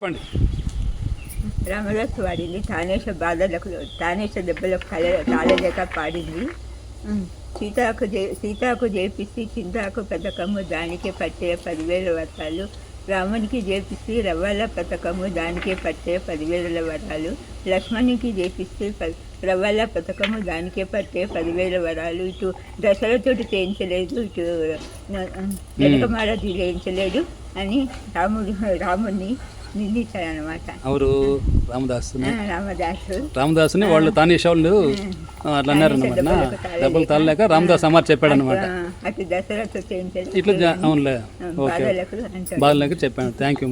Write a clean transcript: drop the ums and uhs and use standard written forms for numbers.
చెప్పండి. రామదాసు వాడింది తానేష దెబ్బలకు తాళలేక పాడింది. సీతాకు జేపిస్తే చింతాకు పథకము దానికే పట్టే 10,000 వరాలు. రామునికి జేపిస్తే రవ్వల పథకము దానికే పట్టే 10,000 వరాలు. లక్ష్మణునికి జేపిస్తే రవ్వల పథకము దానికే పట్టే 10,000 వరాలు. ఇటు దశరథుడు చేయించలేదు, ఇటు జనకమారథి చేయించలేడు అని రాముడిని నిందించారనమాట. ఎవరు? రామదాసుని వాళ్ళు తానేష్ వాళ్ళు అట్లా అన్నారన్నమాట. డబ్బులు తాళలేక రామదాస్ అమ్మారు చెప్పాడనమాట. అటు దశరథుడు చేయించలేదు ఇట్లా అవునులే, ఓకే, బాధలేక చెప్పాను. Thank you.